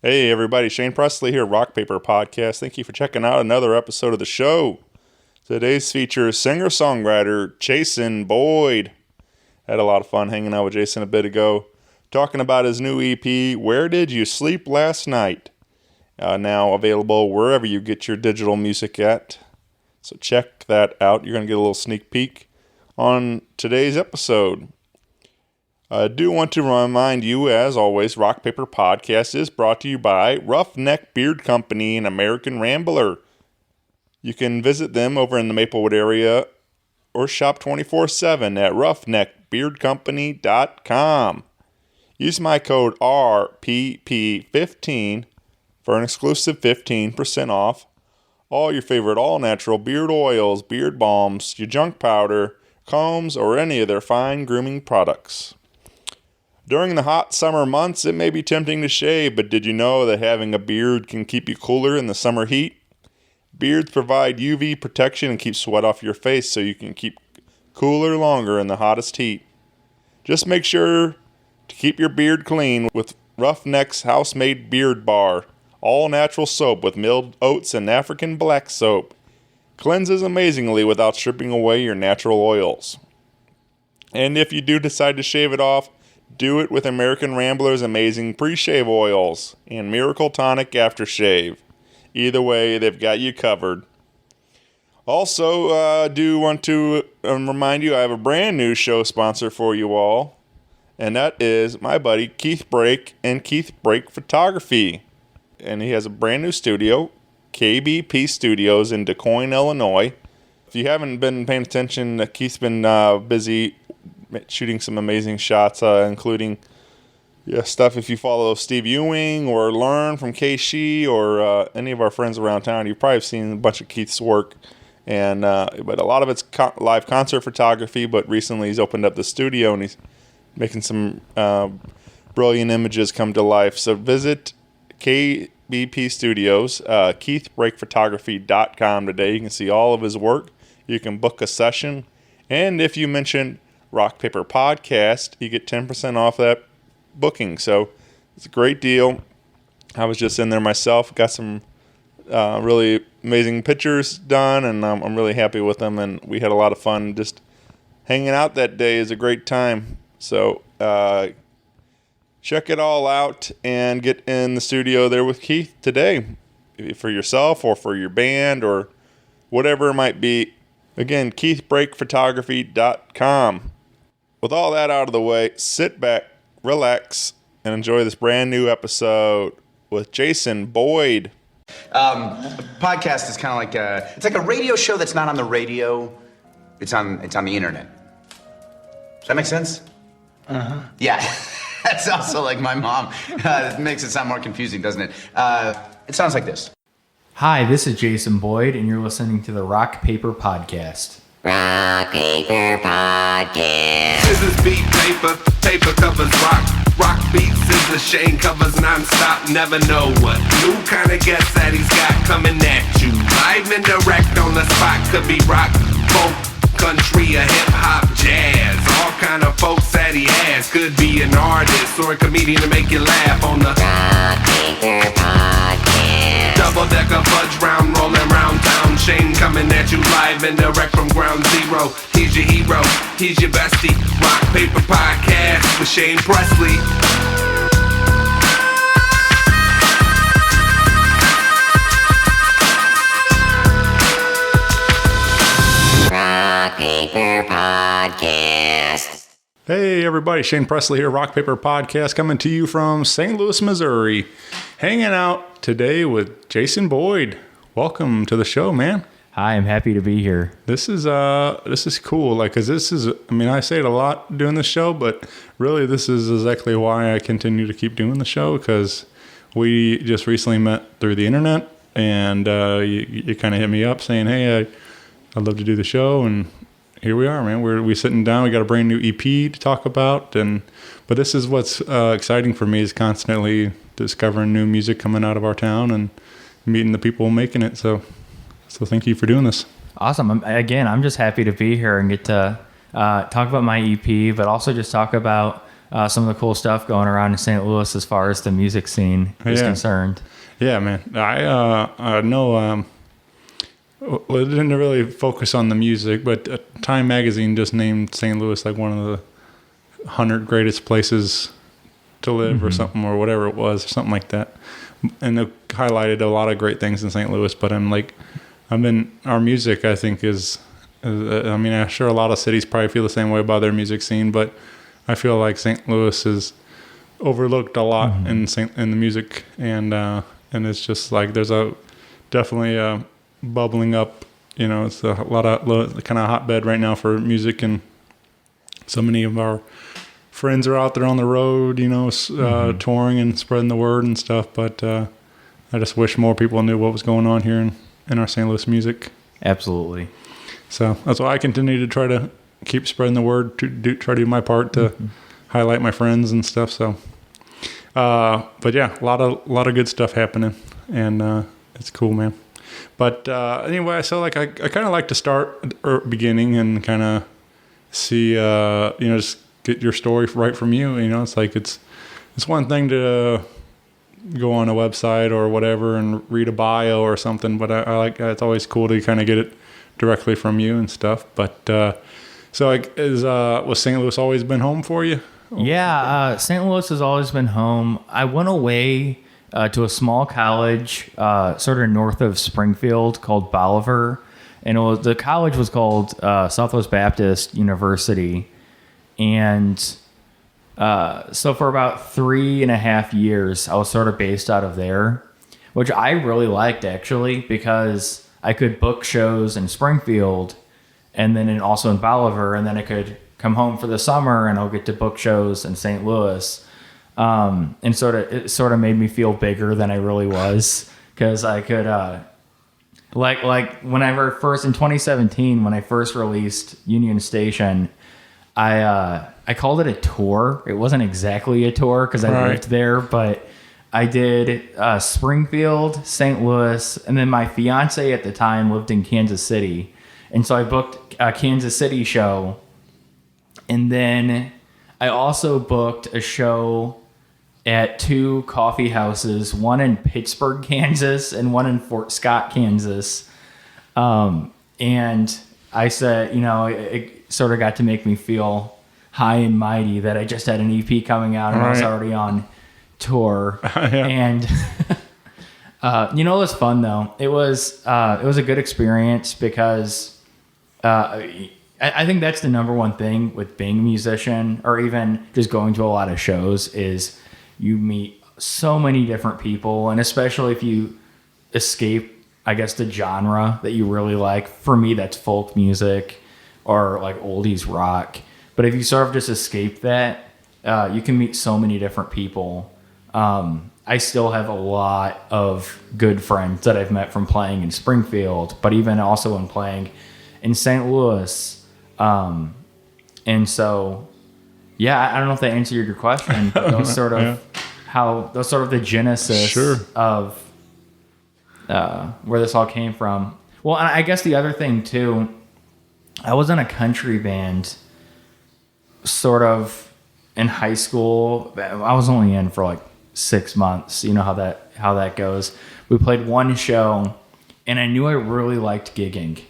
Hey everybody, Shane Presley here, Rock Paper Podcast. Thank you for checking out another episode of the show. Today's feature is Singer Songwriter Jason Boy. Had a lot of fun hanging out with Jason a bit ago, talking about his new EP, Where Did You Sleep Last Night? Now available wherever you get your digital music at. So check that out. You're going to get a little sneak peek on today's episode. I do want to remind you, as always, Rock Paper Podcast is brought to you by Roughneck Beard Company and American Rambler. You can visit them over in the Maplewood area or shop 24/7 at roughneckbeardcompany.com. Use my code RPP15 for an exclusive 15% off all your favorite all-natural beard oils, beard balms, your junk powder, combs, or any of their fine grooming products. During the hot summer months, it may be tempting to shave, but did you know that having a beard can keep you cooler in the summer heat? Beards provide UV protection and keep sweat off your face so you can keep cooler longer in the hottest heat. Just make sure to keep your beard clean with Roughneck's house-made beard bar, all-natural soap with milled oats and African black soap. Cleanses amazingly without stripping away your natural oils. And if you do decide to shave it off, do it with American Rambler's amazing pre-shave oils and Miracle Tonic aftershave. Either way, they've got you covered. Also, I do want to remind you I have a brand new show sponsor for you all, and that is my buddy Keith Brake and Keith Brake Photography. And he has a brand new studio, KBP Studios in DeCoin, Illinois. If you haven't been paying attention, Keith's been busy shooting some amazing shots, including stuff if you follow Steve Ewing or learn from Keishi or any of our friends around town. You've probably seen a bunch of Keith's work, and but a lot of it's live concert photography, but recently he's opened up the studio and he's making some brilliant images come to life. So visit KBP Studios, KeithBrakePhotography.com today. You can see all of his work. You can book a session, and if you mention Rock Paper Podcast, you get 10% off that booking. So it's a great deal. I was just in there myself, got some really amazing pictures done, and I'm really happy with them. And we had a lot of fun just hanging out that day. Is a great time. So check it all out and get in the studio there with Keith today for yourself or for your band or whatever it might be. Again, KeithBrakePhotography.com. With all that out of the way, sit back, relax, and enjoy this brand new episode with Jason Boy. Podcast is kind of like it's like a radio show that's not on the radio. It's on the internet. Does that make sense? Uh-huh. Yeah. That's also like my mom. It makes it sound more confusing, doesn't it? It sounds like this. Hi, this is Jason Boyd, and you're listening to the Rock Paper Podcast. Rock Paper Podcast. Scissors beat paper, paper covers rock. Rock beats scissors, Shane covers non-stop. Never know what new kind of guest that he's got coming at you. Live and direct on the spot. Could be rock, folk, country, or hip-hop, jazz. All kind of folks that he has. Could be an artist or a comedian to make you laugh on the Rock Paper Podcast. double-decker fudge round, rolling round town. Shane coming at you live and direct from ground zero. He's your hero, he's your bestie. Rock Paper Podcast with Shane Presley. Rock Paper Podcast. Hey everybody, Shane Presley here, Rock Paper Podcast, coming to you from St. Louis, Missouri. Hanging out today with Jason Boy. Welcome to the show, man. Hi, I'm happy to be here. This is cool, cause this is, I say it a lot doing the show, but really this is exactly why I continue to keep doing the show, because we just recently met through the internet, and you kind of hit me up saying, hey, I'd love to do the show, and here we are, man. We're sitting down. We got a brand new EP to talk about, but this is what's exciting for me, is constantly discovering new music coming out of our town and meeting the people making it. So thank you for doing this. Awesome. I'm just happy to be here and get to talk about my EP, but also just talk about some of the cool stuff going around in St. Louis as far as the music scene is concerned. Yeah, man. I know. Well, it didn't really focus on the music, but Time Magazine just named St. Louis like one of the 100 greatest places to live or something, or whatever it was, or something like that. And it highlighted a lot of great things in St. Louis, but our music, I think, I'm sure a lot of cities probably feel the same way about their music scene, but I feel like St. Louis is overlooked a lot in the music, and it's just like there's definitely bubbling up, it's a lot of kind of hotbed right now for music, and so many of our friends are out there on the road, touring and spreading the word and stuff, but I just wish more people knew what was going on here in our St. Louis music. Absolutely. So that's why I continue to try to keep spreading the word, try to do my part to highlight my friends and stuff. So, but yeah, a lot of good stuff happening, and it's cool, man. But anyway, so like I kind of like to start at the beginning and kind of see, just get your story right from you. It's like it's one thing to go on a website or whatever and read a bio or something, but I like it's always cool to kind of get it directly from you and stuff. But so like was St. Louis always been home for you? Yeah, St. Louis has always been home. I went away to a small college sort of north of Springfield called Bolivar, and the college was called Southwest Baptist University. And so for about 3.5 years, I was sort of based out of there, which I really liked, actually, because I could book shows in Springfield and then also in Bolivar, and then I could come home for the summer and I'll get to book shows in St. Louis. And it sort of made me feel bigger than I really was, because I could like whenever first in 2017 when I first released Union Station, I called it a tour. It wasn't exactly a tour because I lived there, but I did Springfield, St. Louis, and then my fiance at the time lived in Kansas City, and so I booked a Kansas City show, and then I also booked a show at 2 coffee houses, one in Pittsburgh, Kansas, and one in Fort Scott, Kansas. And I said, it sort of got to make me feel high and mighty that I just had an EP coming out and I was already on tour. And it was fun though. It was a good experience because I think that's the number one thing with being a musician, or even just going to a lot of shows, is you meet so many different people, and especially if you escape, I guess, the genre that you really like. For me, that's folk music or like oldies rock. But if you sort of just escape that, you can meet so many different people. I still have a lot of good friends that I've met from playing in Springfield, but even also in playing in St. Louis. And so, yeah, I don't know if that answered your question, but those sort of the genesis of where this all came from. Well, and I guess the other thing too, I was in a country band sort of in high school. I was only in for like 6 months. You know how that goes. We played one show, and I knew I really liked gigging.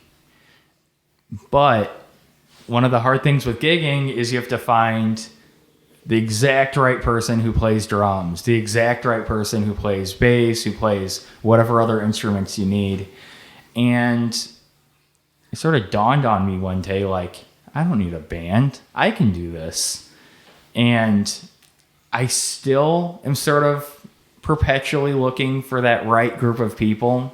But one of the hard things with gigging is you have to find the exact right person who plays drums, the exact right person who plays bass, who plays whatever other instruments you need. And it sort of dawned on me one day, like, I don't need a band. I can do this. And I still am sort of perpetually looking for that right group of people.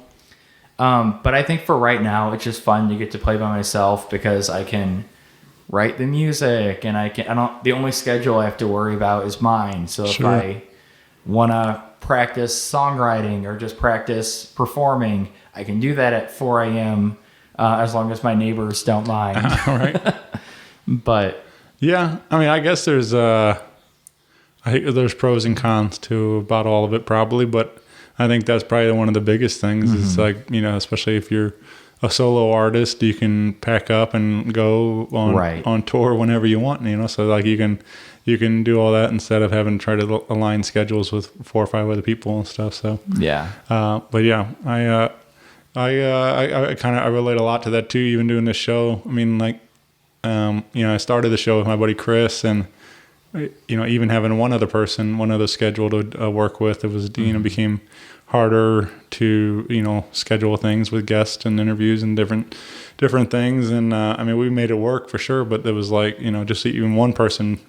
But I think for right now, it's just fun to get to play by myself because I can write the music, and the only schedule I have to worry about is mine. So if I want to practice songwriting or just practice performing, I can do that at 4 a.m. As long as my neighbors don't mind. Right. But yeah, I mean, I guess there's pros and cons to about all of it probably, but I think that's probably one of the biggest things. Is like, especially if you're a solo artist, you can pack up and go on tour whenever you want, so like you can do all that instead of having to try to align schedules with 4 or 5 other people and stuff. So but yeah, I kind of relate a lot to that too, even doing this show. I mean, like I started the show with my buddy Chris, and even having one other schedule to work with, it was became harder to schedule things with guests and interviews and different things. And I mean, we made it work for sure, but it was like just even one person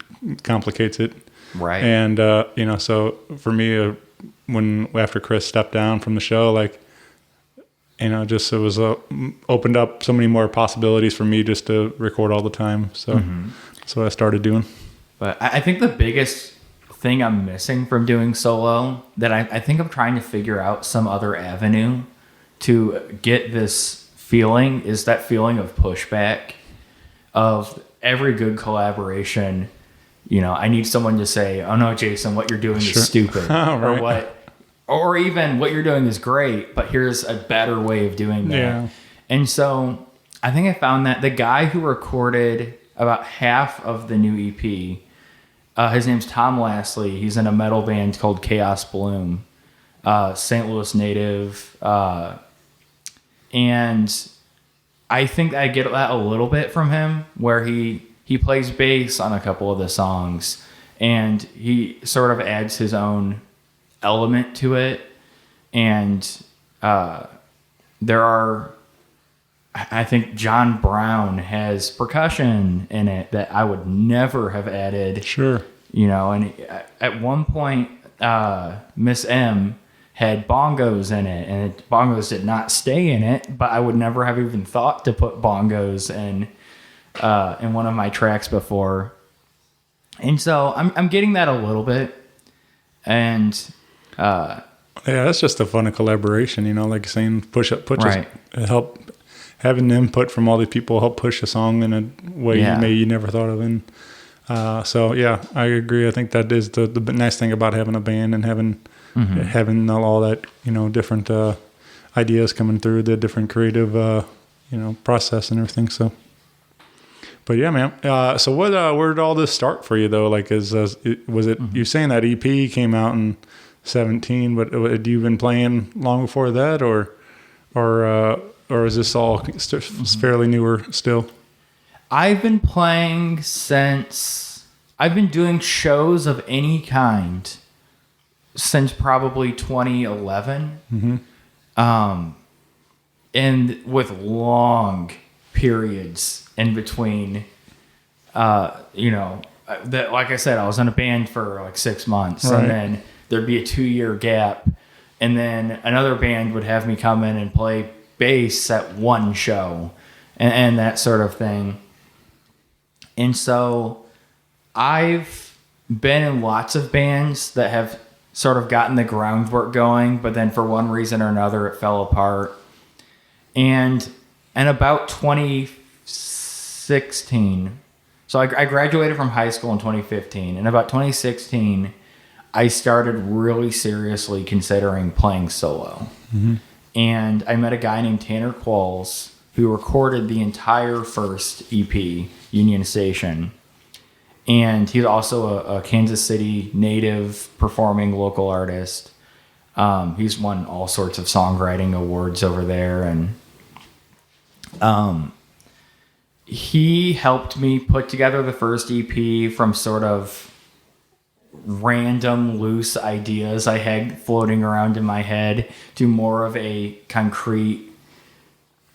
complicates it, right? And so for me, when after Chris stepped down from the show, like just it was opened up so many more possibilities for me just to record all the time. So that's what I started doing. But I think the biggest thing I'm missing from doing solo, that I think I'm trying to figure out some other avenue to get this feeling, is that feeling of pushback, of every good collaboration. I need someone to say, "Oh no, Jason, what you're doing is stupid," right. or even what you're doing is great, but here's a better way of doing that. Yeah. And so I think I found that the guy who recorded about half of the new EP, his name's Tom Lastly. He's in a metal band called Chaos Bloom, St. Louis native. And I think I get that a little bit from him, where he plays bass on a couple of the songs, and he sort of adds his own element to it. And I think John Brown has percussion in it that I would never have added. Sure. And at one point, Miss M had bongos in it, and bongos did not stay in it, but I would never have even thought to put bongos in one of my tracks before. And so I'm getting that a little bit. And yeah, that's just the fun of collaboration, like saying help. Having the input from all these people help push a song in a way you never thought of. And so, yeah, I agree. I think that is the nice thing about having a band and having all that, different ideas coming through, the different creative, process and everything. So, but yeah, man. So where did all this start for you though? Like, was it you saying that EP came out in 2017, but had you been playing long before that, or is this all fairly newer still? I've been playing I've been doing shows of any kind since probably 2011. And with long periods in between, like I said, I was in a band for like 6 months, right. And then there'd be a 2-year gap, and then another band would have me come in and play bass at one show and that sort of thing. And so I've been in lots of bands that have sort of gotten the groundwork going, but then for one reason or another it fell apart. And about 2016, so I graduated from high school in 2015, and about 2016 I started really seriously considering playing solo. And I met a guy named Tanner Qualls who recorded the entire first EP, Union Station. And he's also a Kansas City native performing local artist. He's won all sorts of songwriting awards over there. And he helped me put together the first EP from sort of random loose ideas I had floating around in my head to more of a concrete,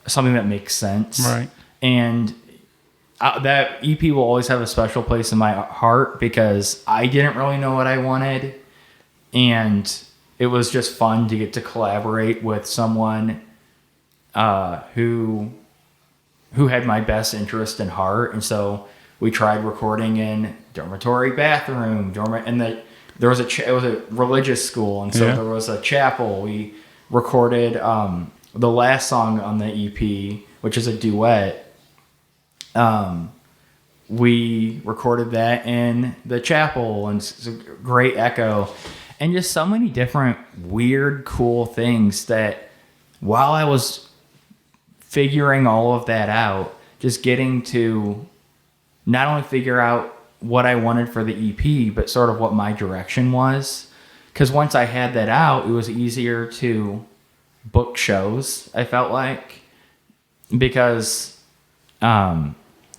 something that makes sense. Right. And that EP will always have a special place in my heart because I didn't really know what I wanted, and it was just fun to get to collaborate with someone who had my best interest in heart. And so we tried recording in dormitory bathroom, there was it was a religious school, and so there was a chapel. We recorded the last song on the EP, which is a duet. We recorded that in the chapel, and it's a great echo, and just so many different weird, cool things that while I was figuring all of that out, just getting to not only figure out what I wanted for the EP, but sort of what my direction was. Because once I had that out, it was easier to book shows, I felt like. Because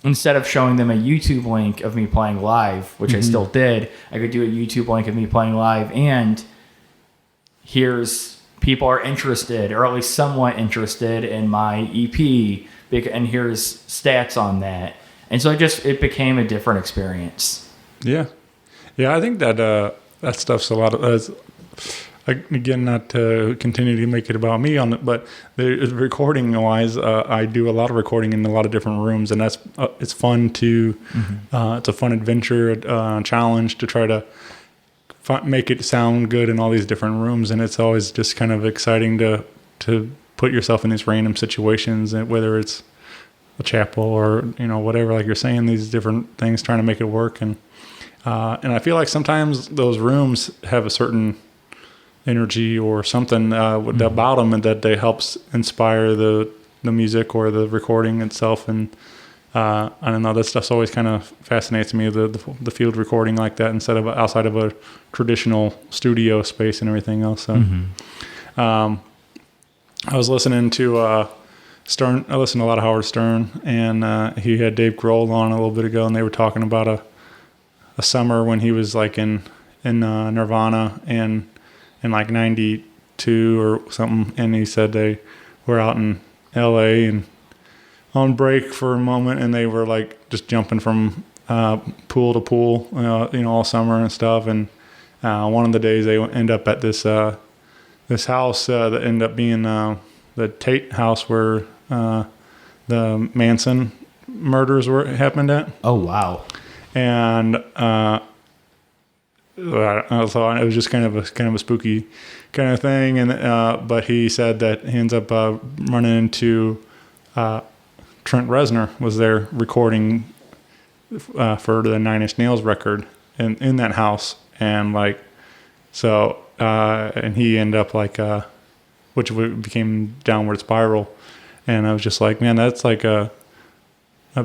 instead of showing them a YouTube link of me playing live, which I still did, I could do a YouTube link of me playing live, and here's people are interested, or at least somewhat interested in my EP, and here's stats on that. And so it became a different experience. Yeah. Yeah, I think that that stuff's a lot of... again, not to continue to make it about me on it, but recording-wise, I do a lot of recording in a lot of different rooms, and that's it's fun to... it's a fun adventure, challenge to try to make it sound good in all these different rooms, and it's always just kind of exciting to put yourself in these random situations, whether it's a chapel or whatever, like you're saying, these different things, trying to make it work. And I feel like sometimes those rooms have a certain energy or something about them, and that they helps inspire the music or the recording itself. And I don't know, that stuff's always kind of fascinates me, the field recording like that, instead of outside of a traditional studio space and everything else. So I was listening to Stern. I listened to a lot of Howard Stern, and he had Dave Grohl on a little bit ago, and they were talking about a summer when he was like in Nirvana and in like 92 or something, and he said they were out in LA and on break for a moment, and they were like just jumping from pool to pool, all summer and stuff. And one of the days they end up at this house that ended up being the Tate house where the Manson murders happened at. Oh, wow. And so it was just kind of a spooky kind of thing. And but he said that he ends up running into Trent Reznor was there recording for the Nine Inch Nails record in that house, and and he ended up which became Downward Spiral, and I was just like, man, that's that'd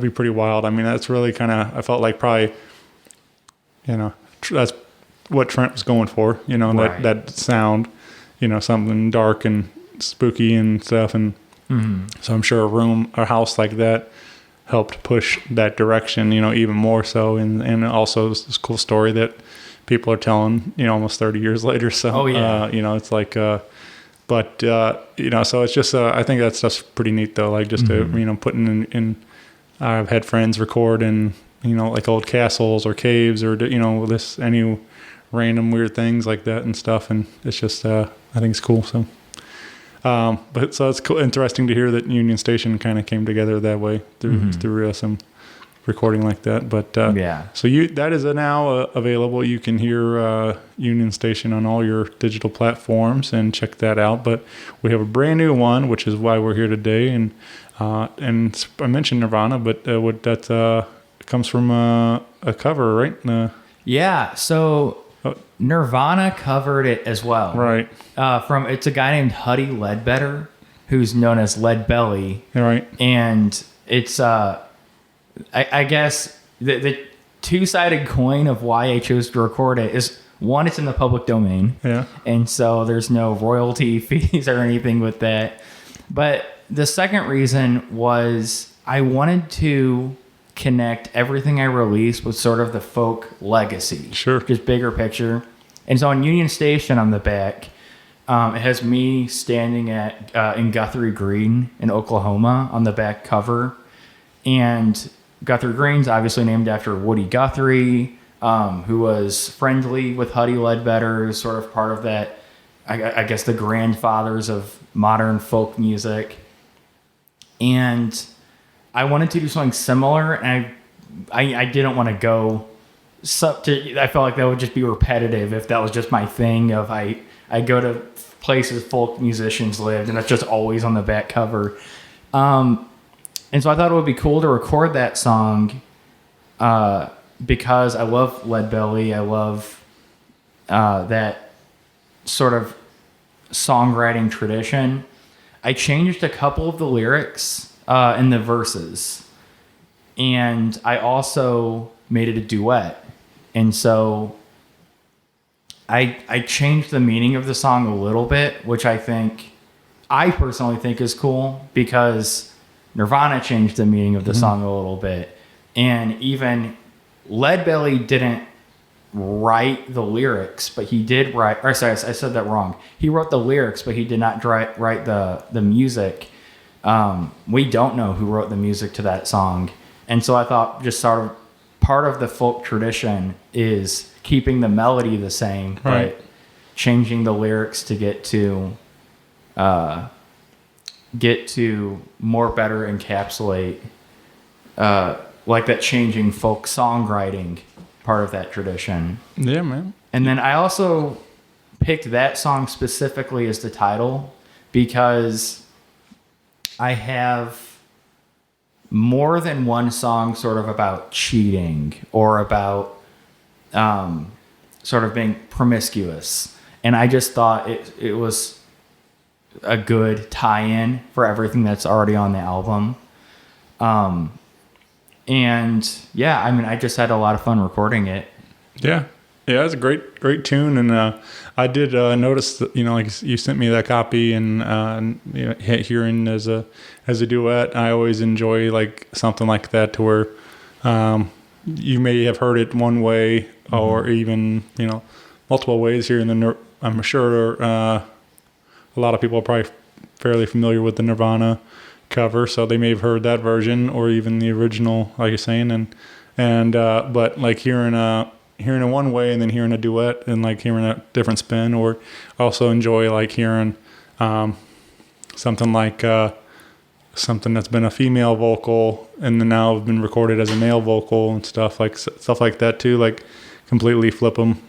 be pretty wild. I mean, that's really kind of, I felt like probably, that's what Trent was going for, right. that sound, something dark and spooky and stuff, and so I'm sure a house like that helped push that direction, even more so, and also this cool story that people are telling, almost 30 years later. So, it's like, so it's just, I think that stuff's pretty neat though. Like just to, putting in, I've had friends record in, like old castles or caves or, any random weird things like that and stuff. And it's just, I think it's cool. So, but so it's cool, interesting to hear that Union Station kind of came together that way through some recording like that. But so that is now available. You can hear Union Station on all your digital platforms and check that out. But we have a brand new one, which is why we're here today. And I mentioned Nirvana, but that comes from a cover, right? So Nirvana covered it as well. Right. It's a guy named Huddy Ledbetter, who's known as Lead Belly. Right. And it's I guess the two-sided coin of why I chose to record it is, one, it's in the public domain. Yeah. And so there's no royalty fees or anything with that. But the second reason was I wanted to connect everything I released with sort of the folk legacy. Sure. Just bigger picture. And so on Union Station on the back, it has me standing in Guthrie Green in Oklahoma on the back cover. And Guthrie Green's obviously named after Woody Guthrie, who was friendly with Huddy Ledbetter, sort of part of that, I guess, the grandfathers of modern folk music. And I wanted to do something similar, and I didn't want to go I felt like that would just be repetitive if that was just my thing of I go to places folk musicians lived, and that's just always on the back cover. And so I thought it would be cool to record that song because I love Lead Belly. I love that sort of songwriting tradition. I changed a couple of the lyrics in the verses, and I also made it a duet. And so I changed the meaning of the song a little bit, which I personally think is cool, because Nirvana changed the meaning of the song a little bit. And even Leadbelly didn't write the lyrics, but he did write, or sorry, I said that wrong. He wrote the lyrics, but he did not write the music. We don't know who wrote the music to that song. And so I thought just sort of part of the folk tradition is keeping the melody the same, Right. but changing the lyrics to get to more better encapsulate like that changing folk songwriting part of that tradition. Yeah, man. And then I also picked that song specifically as the title because I have more than one song sort of about cheating or about sort of being promiscuous. And I just thought it was a good tie-in for everything that's already on the album. And yeah, I mean, I just had a lot of fun recording it. Yeah. Yeah, it's a great tune. And I did notice that, like you sent me that copy, and hearing as a duet, I always enjoy like something like that to where you may have heard it one way or even, multiple ways here in the I'm sure a lot of people are probably fairly familiar with the Nirvana cover, so they may have heard that version or even the original, like you're saying, and but like hearing it one way and then hearing a duet and like hearing a different spin, or also enjoy like hearing something like something that's been a female vocal and then now have been recorded as a male vocal and stuff like that too, like completely flip them.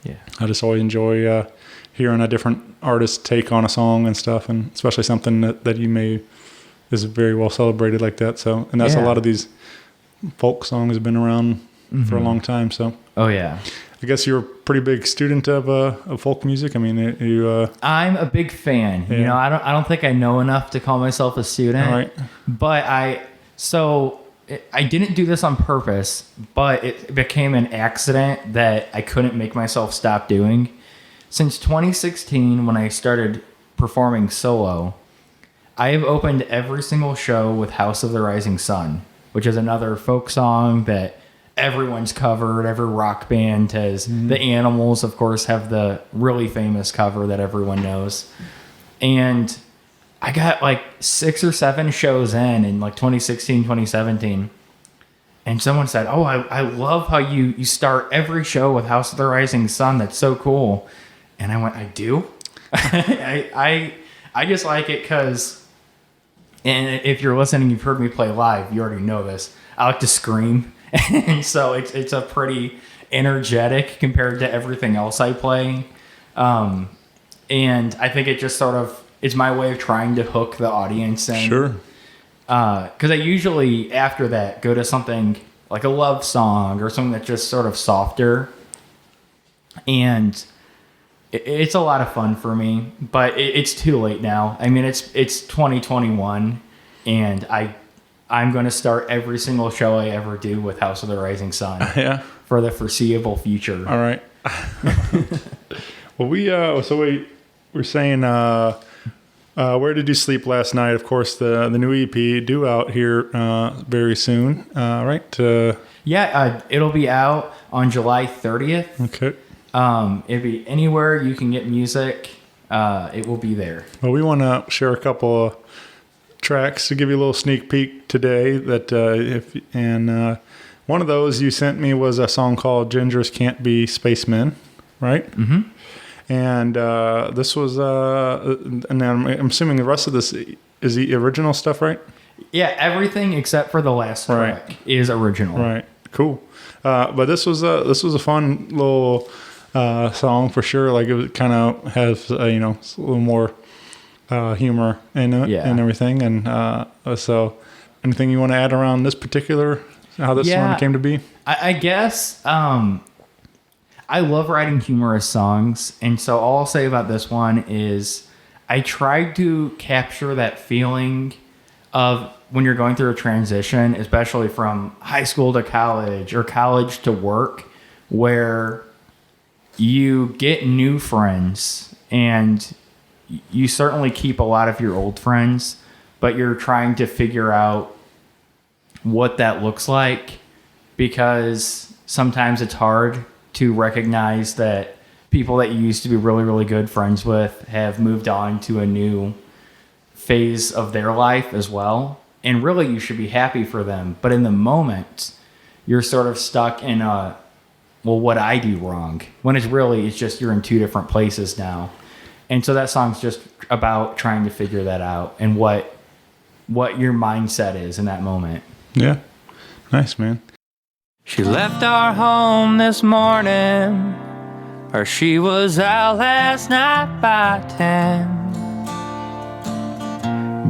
Yeah, I just always enjoy hearing a different artist take on a song and stuff, and especially something that you may is very well celebrated like that. So, and that's a lot of these folk songs have been around for a long time. So, oh yeah, I guess you're a pretty big student of folk music. I mean, you. I'm a big fan. Yeah. I don't think I know enough to call myself a student. All right. But I didn't do this on purpose, but it became an accident that I couldn't make myself stop doing. Since 2016, when I started performing solo, I have opened every single show with House of the Rising Sun, which is another folk song that everyone's covered. Every rock band has. The Animals, of course, have the really famous cover that everyone knows. And I got like 6 or 7 shows in like 2016, 2017. And someone said, "Oh, I love how you start every show with House of the Rising Sun. That's so cool." And I went, "I do?" I just like it because, and if you're listening, you've heard me play live, you already know this. I like to scream. And so it's a pretty energetic compared to everything else I play. And I think it just sort of is my way of trying to hook the audience in. Sure. Because I usually, after that, go to something like a love song or something that's just sort of softer. And it's a lot of fun for me, but it's too late now. I mean, it's 2021, and I'm going to start every single show I ever do with House of the Rising Sun. Yeah. For the foreseeable future. All right. Well, we're saying, Where Did You Sleep Last Night? Of course, the new EP due out here very soon, right? Yeah, it'll be out on July 30th. Okay. It'll be anywhere you can get music. It will be there. Well, we want to share a couple of tracks to give you a little sneak peek today. One of those you sent me was a song called "Gingers Can't Be Spacemen," right? Mm-hmm. And this was, and I'm assuming the rest of this is the original stuff, right? Yeah, everything except for the last track is original. Right. Cool. But this was a fun little song for sure. Like it kind of has a little more humor in it and everything. And so, anything you want to add around this particular how this one came to be? I guess I love writing humorous songs, and so all I'll say about this one is I tried to capture that feeling of when you're going through a transition, especially from high school to college or college to work, where you get new friends and you certainly keep a lot of your old friends, but you're trying to figure out what that looks like, because sometimes it's hard to recognize that people that you used to be really, really good friends with have moved on to a new phase of their life as well. And really, you should be happy for them. But in the moment, you're sort of stuck in a, well, what I do wrong? When it's just you're in two different places now. And so that song's just about trying to figure that out and what your mindset is in that moment. Yeah. Nice, man. She left our home this morning, or she was out last night by 10.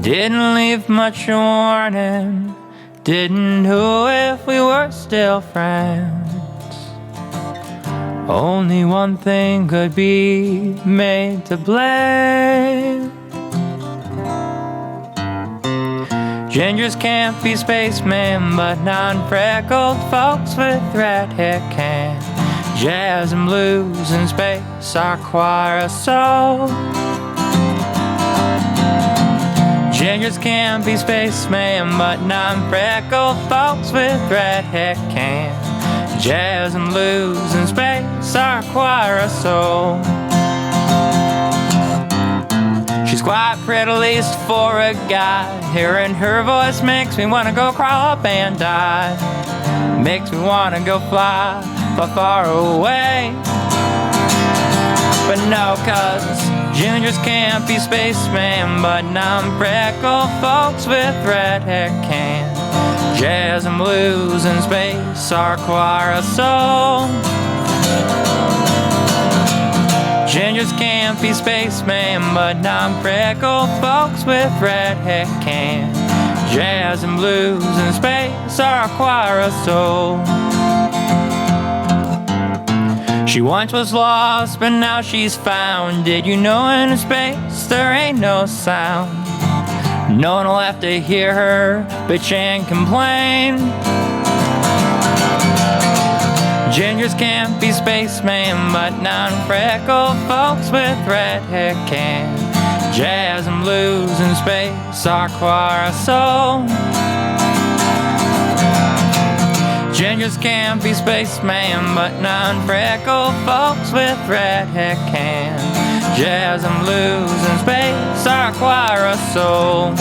Didn't leave much warning, didn't know if we were still friends. Only one thing could be made to blame. Gingers can't be spacemen, but non-freckled folks with red hair can. Jazz and blues and space require a soul. Gingers can't be spacemen, but non-freckled folks with red hair can. Jazz and blues and space require a soul. She's quite pretty, at least for a guy. Hearing her voice makes me wanna go crawl up and die. Makes me wanna go fly far, far away. But no, cause juniors can't be spacemen, but non-freckled folks with red hair can. Jazz and blues and space require a soul. Gingers can't be spacemen, but non-freckled folks with red hair can. Jazz and blues and space require a soul. She once was lost, but now she's found. Did you know in space there ain't no sound? No one will have to hear her bitch and complain. Gingers can't be spacemen, but non-freckled folks with red hair can. Jazz and blues and space require a soul. Gingers can't be spacemen, but non-freckled folks with red hair can. Jazz and blues and space require a soul.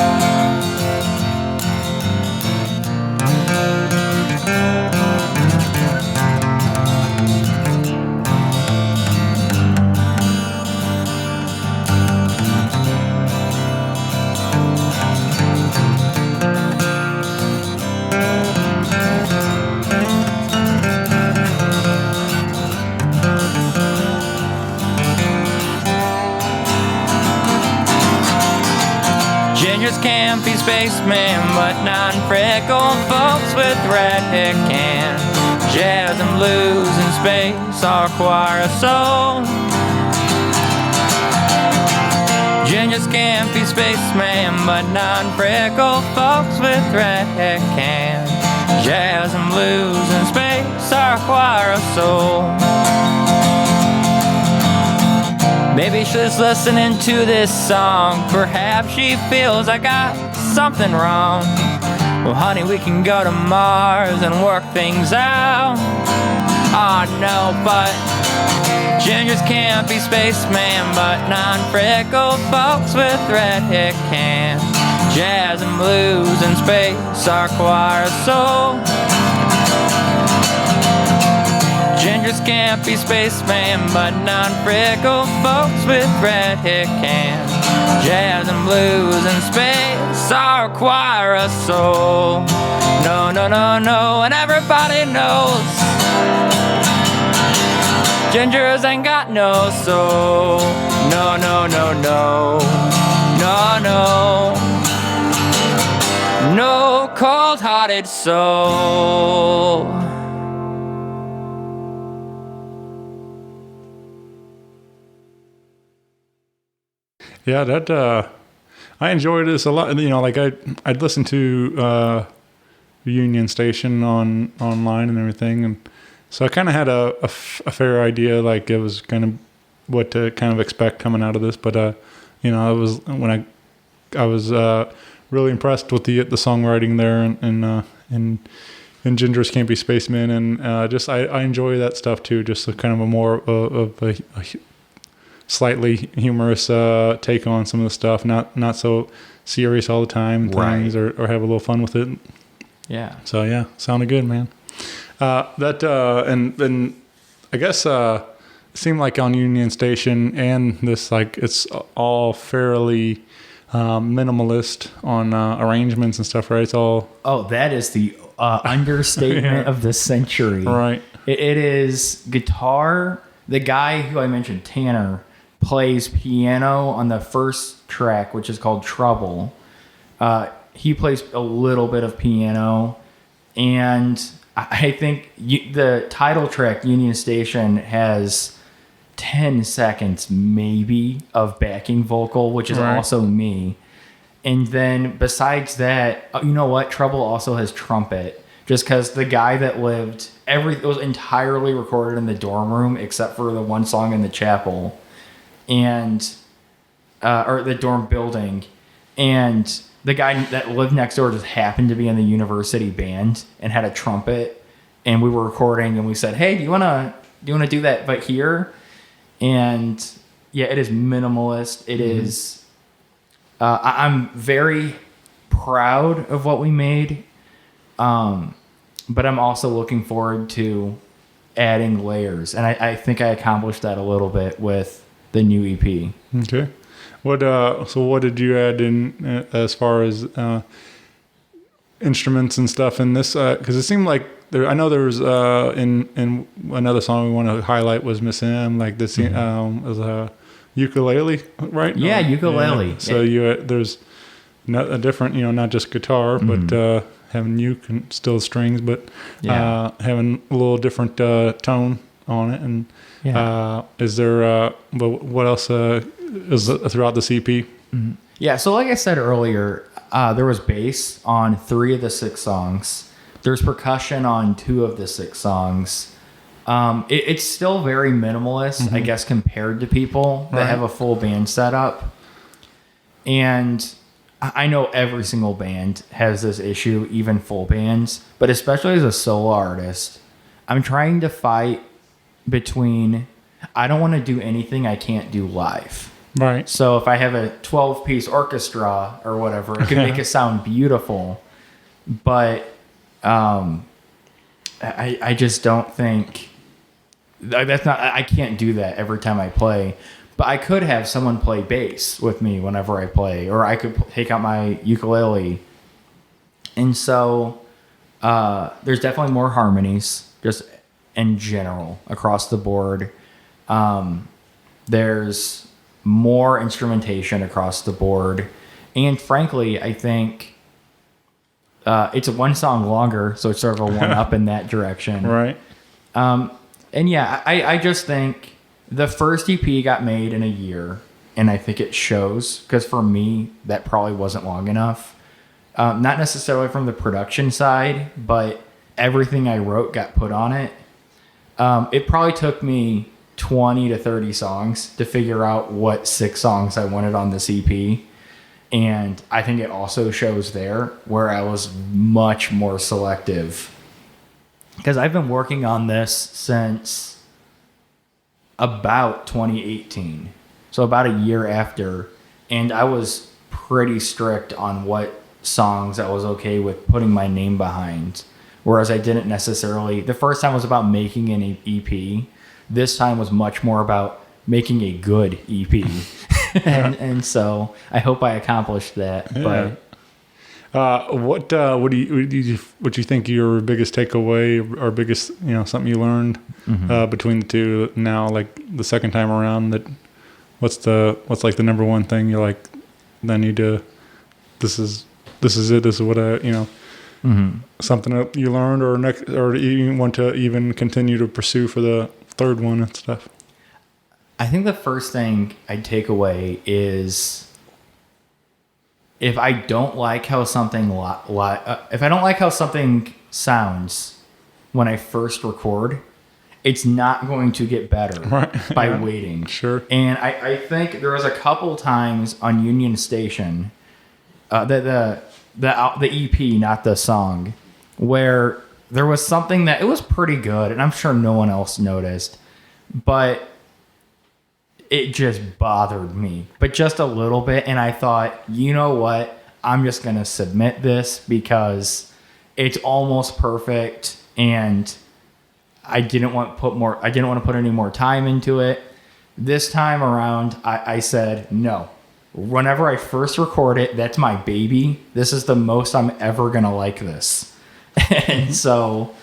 Gingers can't be spacemen, but non-freckled folks with red hair can. Jazz and blues and space require a soul. Gingers can't be spacemen, but non-freckled folks with red hair can. Jazz and blues and space require a soul. Maybe she's listening to this song. Perhaps she feels I got something wrong. Well, honey, we can go to Mars and work things out. Oh, no, but gingers can't be spacemen, but non-freckled folks with red hair can. Jazz and blues and space require a soul. Gingers can't be spacemen, but non-freckled folks with red hair can. Jazz and blues and space require a soul. No, no, no, no, and everybody knows gingers ain't got no soul. No, no, no, no, no, no, no cold-hearted soul. Yeah, that I enjoyed this a lot. You know, like I'd listen to Union Station online and everything, and so I kind of had a fair idea. Like it was kind of what to kind of expect coming out of this. But you know, I was when I was really impressed with the songwriting there and Ginger's Can't Be Spaceman, and just I enjoy that stuff too. Just a kind of a more of a slightly humorous take on some of the stuff, not so serious all the time things, or have a little fun with it. Yeah. So yeah, sounded good, man. And then I guess it seemed like on Union Station and this, like, it's all fairly minimalist on arrangements and stuff, right? It's all that is the understatement of the century. right. It is guitar. The guy who I mentioned, Tanner, plays piano on the first track, which is called Trouble. He plays a little bit of piano, and I think the title track, Union Station, has 10 seconds maybe of backing vocal, which is also me. And then besides that, you know what? Trouble also has trumpet, just because the guy that lived, it was entirely recorded in the dorm room except for the one song in the chapel, and or the dorm building, and the guy that lived next door just happened to be in the university band and had a trumpet, and we were recording, and we said, "Hey, do you wanna do that but here?" And yeah, it is minimalist. It is. I'm very proud of what we made, but I'm also looking forward to adding layers, and I think I accomplished that a little bit with the new EP. Okay. So what did you add in as far as instruments and stuff in this? Because it seemed like I know there was in another song we want to highlight was Miss M, like this was a ukulele, right? Yeah, ukulele. Yeah. So there's a different, not just guitar, but having uke and still strings, but having a little different tone on it. And is there? What else is throughout the CP? Mm-hmm. Yeah. So like I said earlier, there was bass on 3 of the 6 songs. There's percussion on 2 of the 6 songs. It's still very minimalist, I guess, compared to people that have a full band setup. And I know every single band has this issue, even full bands, but especially as a solo artist, I'm trying to fight between, I don't want to do anything I can't do live. Right. So if I have a 12-piece orchestra or whatever, it can make it sound beautiful, but I just don't think that's not. I can't do that every time I play. But I could have someone play bass with me whenever I play, or I could take out my ukulele. And so there's definitely more harmonies, just in general across the board. There's more instrumentation across the board, and frankly, I think it's one song longer, so it's sort of a one-up in that direction. Right. And yeah, I just think the first EP got made in a year, and I think it shows, because for me, that probably wasn't long enough. Not necessarily from the production side, but everything I wrote got put on it. It probably took me 20 to 30 songs to figure out what 6 songs I wanted on this EP. And I think it also shows there where I was much more selective. Because I've been working on this since about 2018. So about a year after. And I was pretty strict on what songs I was okay with putting my name behind. Whereas I didn't necessarily... The first time was about making an EP. This time was much more about making a good EP. and so I hope I accomplished that. Yeah. But what do you think your biggest takeaway or biggest something you learned between the two now, like the second time around? That what's like the number one thing you're like, I need to, this is it, this is what I something that you learned or you want to even continue to pursue for the third one and stuff? I think the first thing I'd take away is if I don't like how something if I don't like how something sounds when I first record, it's not going to get better by waiting. Sure. And I think there was a couple times on Union Station, the EP, not the song, where there was something that it was pretty good, and I'm sure no one else noticed, but it just bothered me, but just a little bit. And I thought, you know what? I'm just going to submit this because it's almost perfect, and I didn't want to put any more time into it. This time around, I said, no. Whenever I first record it, that's my baby. This is the most I'm ever going to like this. And so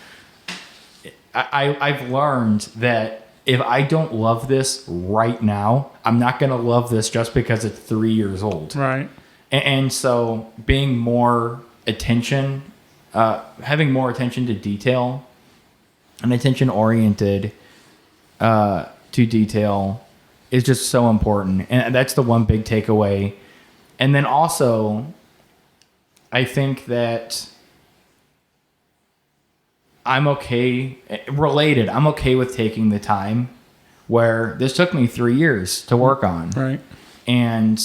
I've learned that if I don't love this right now, I'm not going to love this just because it's 3 years old. Right. And so having more attention to detail and attention oriented to detail is just so important. And that's the one big takeaway. And then also, I think that I'm okay with taking the time where this took me 3 years to work on. Right. And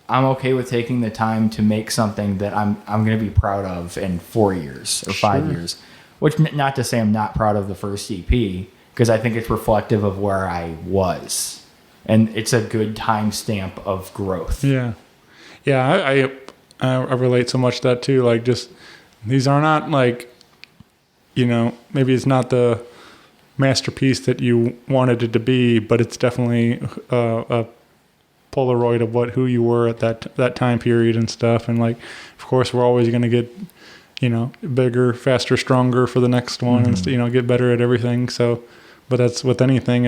I'm okay with taking the time to make something that I'm going to be proud of in 4 years or 5 years. Which, not to say I'm not proud of the first EP, because I think it's reflective of where I was. And it's a good timestamp of growth. Yeah. Yeah, I relate so much to that too. Like, just, these are not like, maybe it's not the masterpiece that you wanted it to be, but it's definitely a Polaroid of who you were at that time period and stuff. And like, of course, we're always going to get, bigger, faster, stronger for the next one, and get better at everything. So, but that's with anything.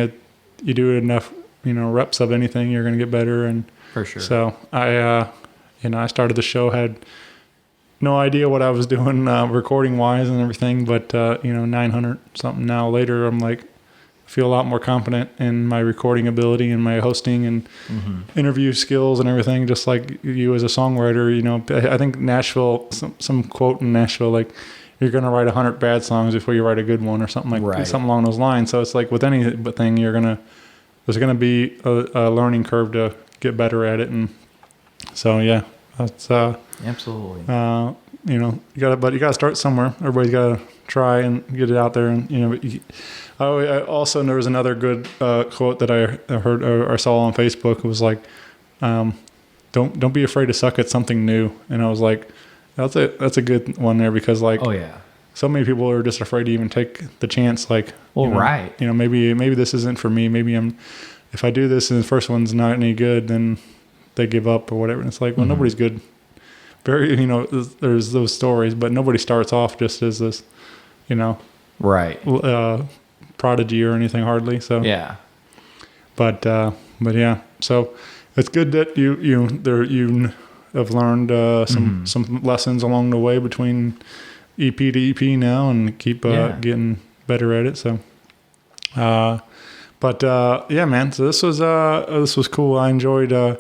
You do it enough, reps of anything, you're going to get better. And for sure. So I started the show, had no idea what I was doing recording wise and everything, but 900 something now later, I'm like, feel a lot more confident in my recording ability and my hosting and interview skills and everything, just like you as a songwriter. I think Nashville, some quote in Nashville, like, you're going to write 100 bad songs before you write a good one, or something something along those lines. So it's like with anything, there's going to be a learning curve to get better at it. And so, yeah, that's absolutely. You gotta start somewhere. Everybody's gotta try and get it out there. And I also, there was another good quote that I heard or saw on Facebook. It was like, don't be afraid to suck at something new. And I was like, that's a good one there, because like, oh yeah, so many people are just afraid to even take the chance. Like, right. Maybe this isn't for me. Maybe if I do this and the first one's not any good, then they give up or whatever. And it's like, well, nobody's good. Very, there's those stories, but nobody starts off just as this, right, prodigy or anything, hardly. So yeah, but yeah. So it's good that you have learned some lessons along the way between EP to EP now, and keep getting better at it. So, yeah, man. So this was cool. I enjoyed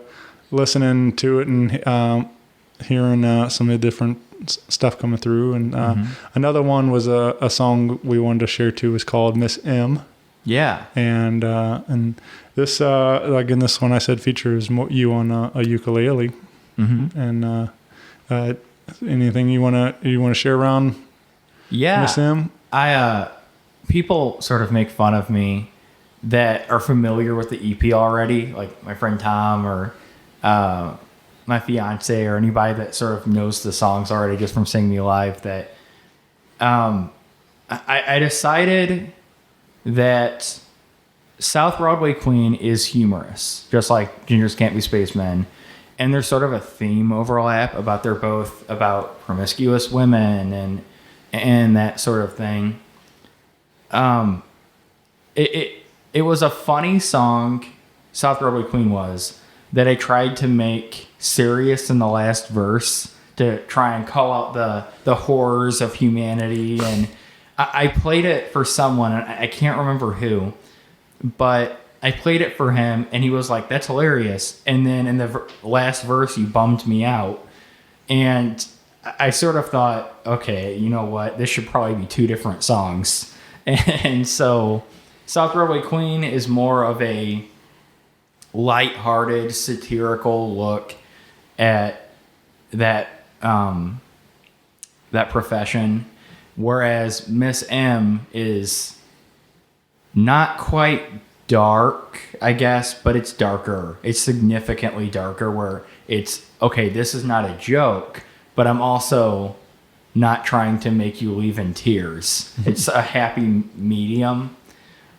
listening to it and hearing some of the different stuff coming through. And another one was a song we wanted to share too, was called Miss M. Yeah. And this like in this one, I said features you on a ukulele. And anything you wanna share around Miss M? People sort of make fun of me that are familiar with the EP already, like my friend Tom or my fiance or anybody that sort of knows the songs already just from Sing Me Live, that I decided that South Broadway Queen is humorous, just like Gingers Can't Be Spacemen. And there's sort of a theme overlap about they're both about promiscuous women and that sort of thing. It was a funny song, South Broadway Queen was, that I tried to make serious in the last verse to try and call out the horrors of humanity. And I played it for someone, and I can't remember who, but I played it for him, and he was like, "That's hilarious." And then in the last verse, you bummed me out, and I sort of thought, okay, you know what? This should probably be two different songs. And so, South Broadway Queen is more of a lighthearted, satirical look at that that profession, whereas Miss M is not quite dark, I guess, but it's darker. It's significantly darker, where it's, okay, this is not a joke, but I'm also not trying to make you leave in tears. It's a happy medium.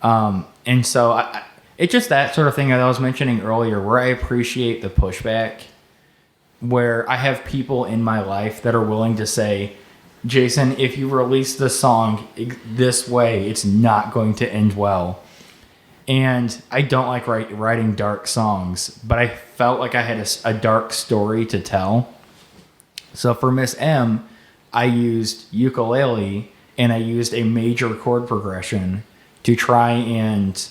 And so it's just that sort of thing that I was mentioning earlier, where I appreciate the pushback, where I have people in my life that are willing to say, Jason, if you release the song this way, it's not going to end well. And I don't like writing dark songs, but I felt like I had a dark story to tell. So for Miss M, I used ukulele, and I used a major chord progression to try and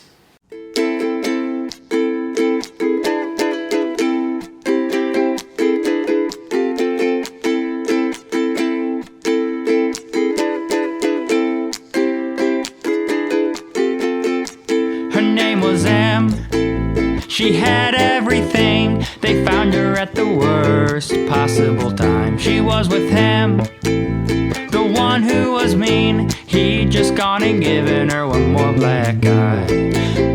she had everything. They found her at the worst possible time. She was with him, the one who was mean. He'd just gone and given her one more black eye.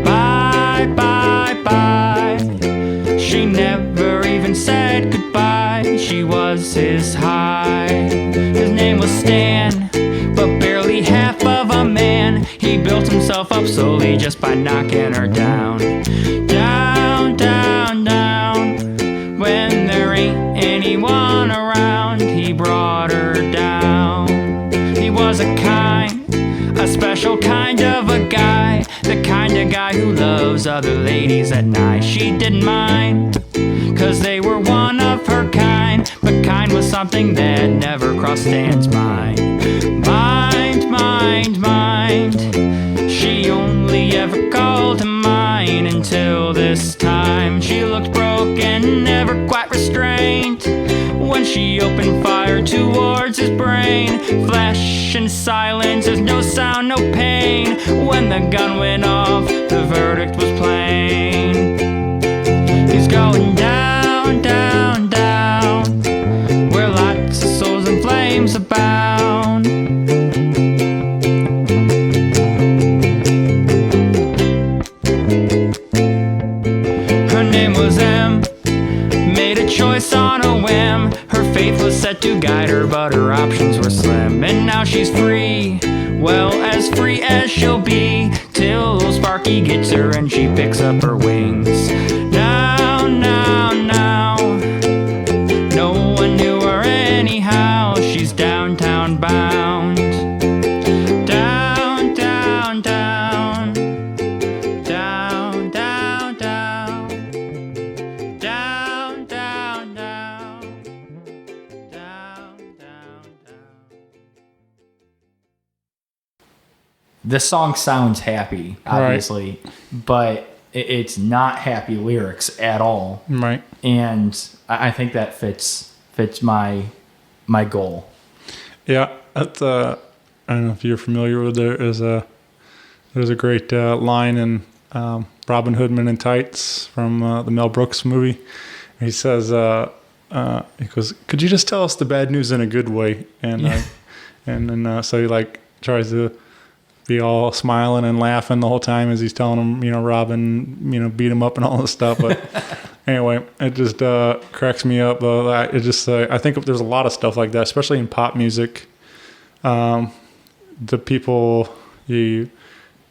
Bye, bye, bye. She never even said goodbye. She was his high. His name was Stan, but barely half of a man. He built himself up slowly just by knocking her down. Down, down, down. When there ain't anyone around, he brought her down. He was a special kind of a guy, the kind of guy who loves other ladies at night. She didn't mind, 'cause they were one of her kind, but kind was something that never crossed Stan's mind. Mind, mind, mind. She only ever called him mine until this time. She looked broken, never quite restrained, when she opened fire towards his brain. Flesh and silence, there's no sound, no pain. When the gun went off, the verdict was plain. He's going down, down, down, where lots of souls and flames abound. Her name was M, made a choice on a whim. Her faith was set to guide her, but her options were slim. And now she's free, well, as free as she'll be, till Sparky gets her and she picks up her wings. Now, now, now, no one knew her anyhow. She's downtown bound. Down, down, down. Down, down, down. Down, down, down. Down, down, down. the song sounds happy, obviously, but it's not happy lyrics at all. Right. And I think that fits my goal. Yeah, that's I don't know if you're familiar with there's a great line in Robin Hood Men in Tights from the Mel Brooks movie. He says, he goes, "Could you just tell us the bad news in a good way?" And and then so he like tries to be all smiling and laughing the whole time as he's telling him, Robin, beat him up and all this stuff. But anyway, it just cracks me up. It just I think there's a lot of stuff like that, especially in pop music. The people you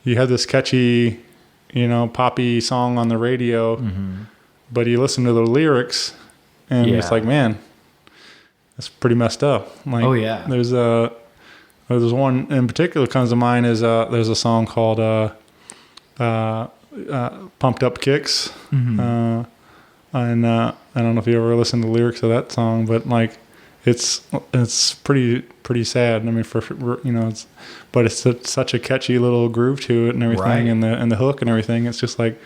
have this catchy, poppy song on the radio, but you listen to the lyrics and it's like, man, that's pretty messed up. Like, oh yeah, there's one in particular comes to mind is there's a song called Pumped Up Kicks. And I don't know if you ever listened to the lyrics of that song, but like it's pretty sad. I mean, but it's such a catchy little groove to it and everything, Right. and the hook and everything. It's just like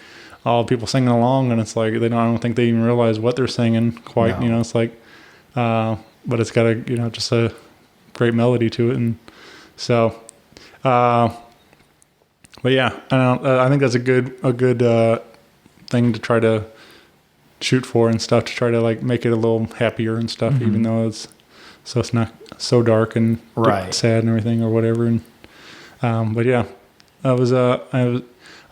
all people singing along, and it's like I don't think they even realize what they're singing quite. No. It's like, but it's got just a great melody to it, and so. But yeah, I think that's a good thing to try to shoot for and stuff, to try to like make it a little happier and stuff, even though it's not so dark and Right. sad and everything or whatever. And but yeah, I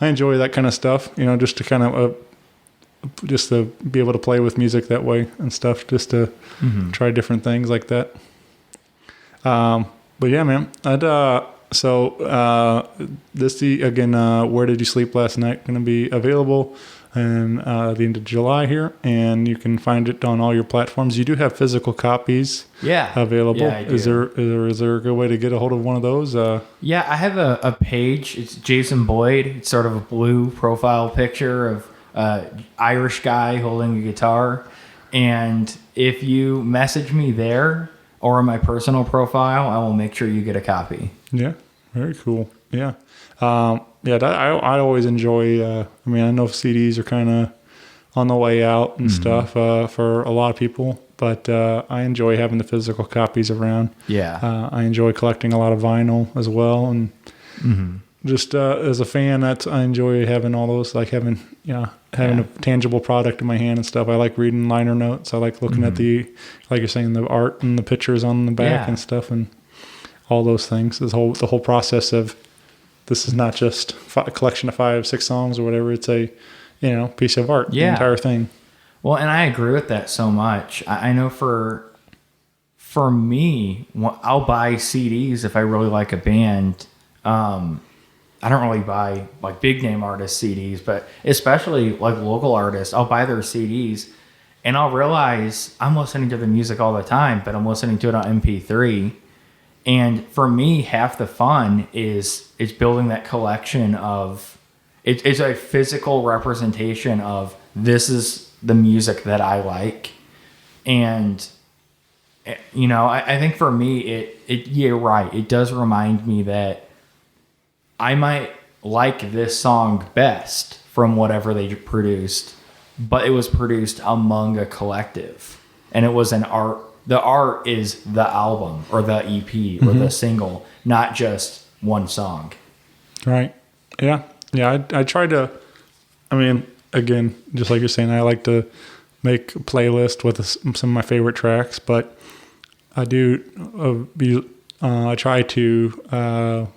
enjoy that kind of stuff, just to kind of just to be able to play with music that way and stuff, just to try different things like that. But yeah, man, Where Did You Sleep Last Night going to be available in the end of July here, and you can find it on all your platforms. You do have physical copies available. Yeah, I do. Is there a good way to get a hold of one of those? Yeah, I have a page. It's Jason Boyd. It's sort of a blue profile picture of an Irish guy holding a guitar. And if you message me there or on my personal profile, I will make sure you get a copy. Yeah, very cool. Yeah. I always enjoy, I know CDs are kind of on the way out and stuff for a lot of people, but I enjoy having the physical copies around. Yeah. I enjoy collecting a lot of vinyl as well, and just as a fan, I enjoy having all those, like having a tangible product in my hand and stuff. I like reading liner notes. I like looking at like you're saying, the art and the pictures on the back and stuff, and all those things. The whole process of this is not just a collection of 5-6 songs or whatever. It's a piece of art. The entire thing. Well, and I agree with that so much. I know for me, I'll buy CDs if I really like a band. I don't really buy like big name artist CDs, but especially like local artists, I'll buy their CDs and I'll realize I'm listening to the music all the time, but I'm listening to it on MP3. And for me, half the fun is building that collection of it's a physical representation of this is the music that I like. And I think for me you're right. It does remind me that I might like this song best from whatever they produced, but it was produced among a collective, and it was an art. The art is the album or the EP or the single, not just one song. Right. Yeah. Yeah. I try to, again, just like you're saying, I like to make a playlist with some of my favorite tracks, but I do, I try to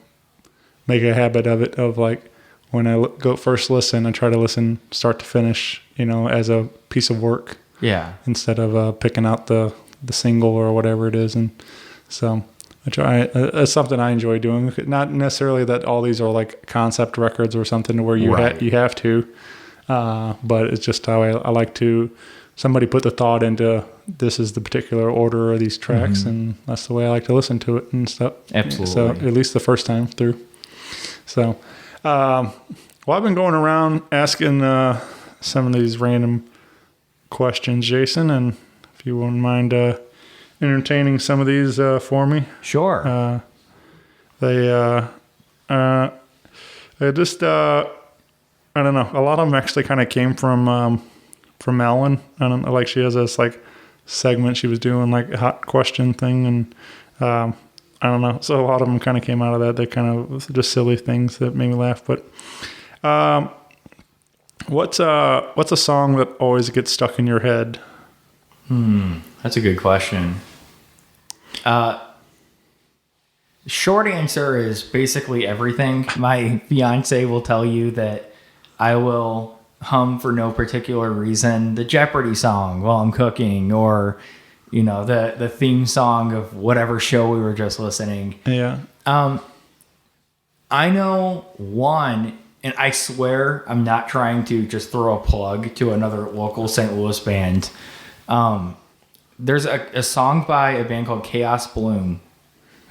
make a habit of it, of like when I go first listen, I try to listen start to finish, as a piece of work. Yeah. Instead of picking out the single or whatever it is. And so I try, it's something I enjoy doing. Not necessarily that all these are like concept records or something where you you have to, but it's just how I like to, somebody put the thought into this is the particular order of these tracks, and that's the way I like to listen to it and stuff. Absolutely. So at least the first time through. So, well, I've been going around asking some of these random questions, Jason, and if you wouldn't mind entertaining some of these for me. Sure. They just I don't know. A lot of them actually kind of came from Ellen. I don't know, like she has this like segment she was doing, like a hot question thing, and I don't know. So a lot of them kind of came out of that. They kind of just silly things that made me laugh. But what's a song that always gets stuck in your head? That's a good question. Short answer is basically everything. My fiance will tell you that I will hum for no particular reason the Jeopardy song while I'm cooking, or the theme song of whatever show we were just listening. Yeah. I know one, and I swear I'm not trying to just throw a plug to another local St. Louis band. There's a song by a band called Chaos Bloom,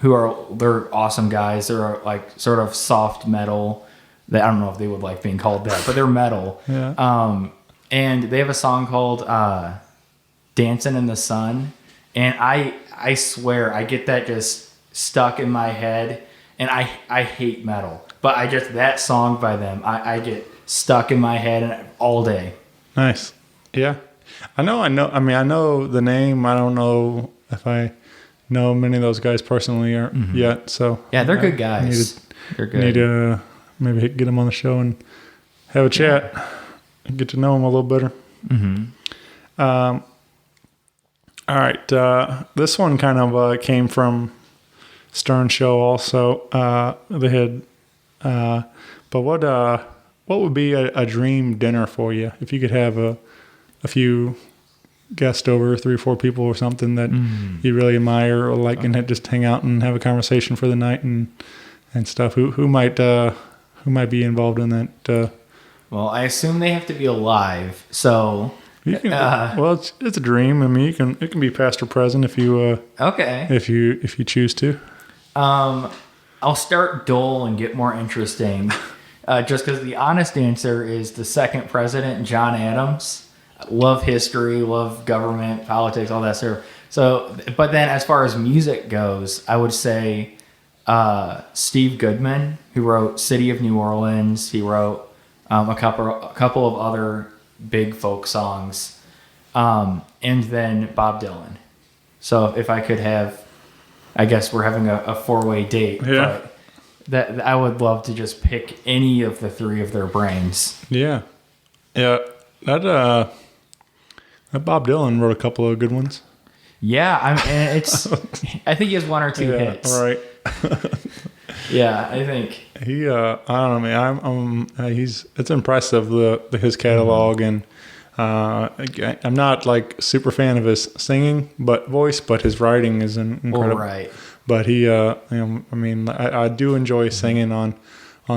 they're awesome guys. They're like sort of soft metal. I don't know if they would like being called that, but they're metal. Yeah. And they have a song called Dancing in the Sun. And I swear I get that just stuck in my head, and I hate metal, but that song by them, I get stuck in my head all day. Nice. Yeah. I know. I mean, I know the name. I don't know if I know many of those guys personally yet. So yeah, they're good guys. They're good. Need to maybe get them on the show and have a chat and get to know them a little better. All right. This one kind of came from Stern Show also. They had, but what would be a dream dinner for you if you could have a few guests over, 3 or 4 people or something that you really admire or like, and just hang out and have a conversation for the night and stuff? Who might be involved in that? Well, I assume they have to be alive. So you can, well, it's a dream. I mean, it can be past or present if you okay, if you choose to. I'll start dull and get more interesting. Just because the honest answer is the second president, John Adams. Love history, love government, politics, all that stuff. So, but then as far as music goes, I would say Steve Goodman, who wrote City of New Orleans. He wrote a couple of other big folk songs, and then Bob Dylan. So if I could have, I guess we're having a 4-way date. Yeah. But that I would love to just pick any of the 3 of their brains. Yeah. Yeah. That Bob Dylan wrote a couple of good ones. Yeah, I think he has 1 or 2 hits. Right. Yeah, I think He, I don't know, man. It's impressive his catalog, and I'm not like super fan of his singing, but his writing is incredible. right. But he, I mean, I do enjoy singing on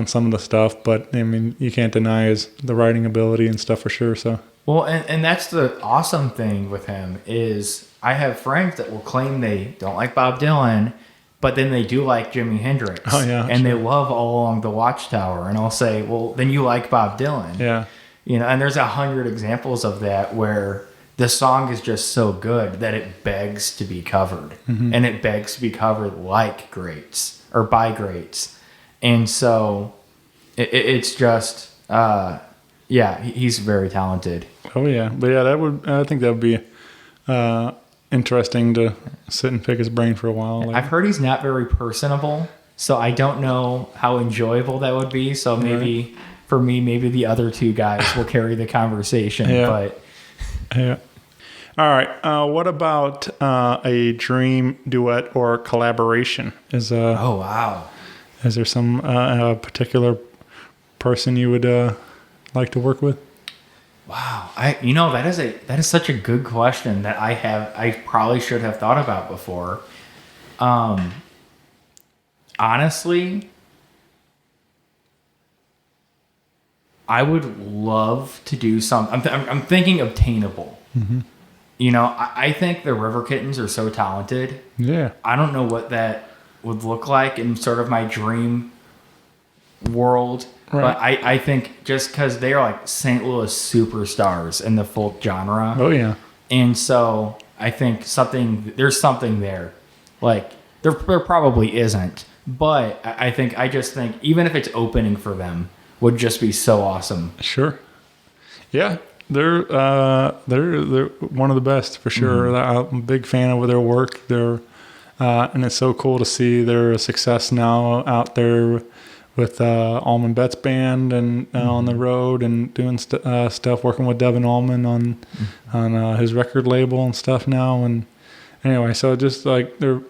some of the stuff, but I mean, you can't deny the writing ability and stuff for sure. So. Well, and that's the awesome thing with him is I have friends that will claim they don't like Bob Dylan, but then they do like Jimi Hendrix. Oh, yeah, and sure. they love All Along the Watchtower. And I'll say, well, then you like Bob Dylan. Yeah. And there's 100 examples of that where the song is just so good that it begs to be covered. And it begs to be covered like greats or by greats. And so it's just, he's very talented. Oh yeah, but yeah, I think that would be interesting to sit and pick his brain for a while. Like, I've heard he's not very personable, so I don't know how enjoyable that would be. So maybe for me, maybe the other 2 guys will carry the conversation. Yeah. But yeah. All right. What about a dream duet or collaboration? oh wow, Is there some particular person you would like to work with? wow! That is such a good question that I probably should have thought about before. Honestly, I would love to do something. I'm thinking obtainable. I think the River Kittens are so talented. Yeah. I don't know what that would look like in sort of my dream world. Right. But I think just because they are like St. Louis superstars in the folk genre. Oh yeah. And so I think there's something there. Like there probably isn't. But I just think even if it's opening for them would just be so awesome. Sure. Yeah. They're one of the best for sure. I'm a big fan of their work. And it's so cool to see their success now out there with Allman Betts Band and on the road and doing stuff, working with Devin Allman on his record label and stuff now. And anyway, so just like they're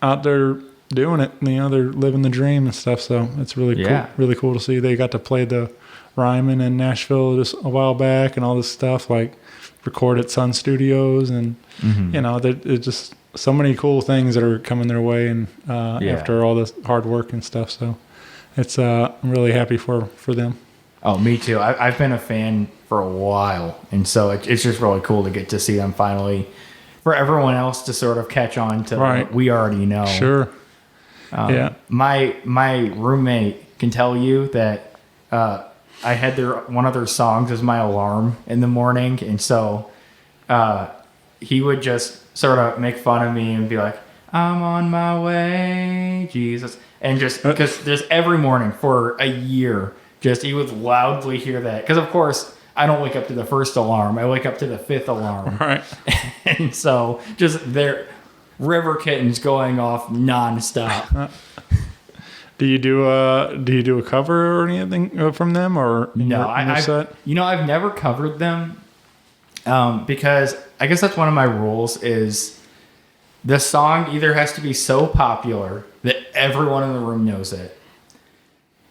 out there doing it, they're living the dream and stuff. So it's really cool to see. They got to play the Ryman in Nashville just a while back and all this stuff, like record at Sun Studios, and there's just so many cool things that are coming their way, and after all this hard work and stuff. So it's I'm really happy for them. Oh, me too. I've been a fan for a while, and so it's just really cool to get to see them finally, for everyone else to sort of catch on to what we already know. Sure. My roommate can tell you that I had one of their songs as my alarm in the morning, and so he would just sort of make fun of me and be like, I'm on my way, Jesus. And just because just every morning for a year, just he would loudly hear that. Because, of course, I don't wake up to the first alarm. I wake up to the fifth alarm. Right. And so just their River Kittens going off nonstop. Do you do a cover or anything from them, or No, I've never covered them because I guess that's one of my rules is the song either has to be so popular that everyone in the room knows it,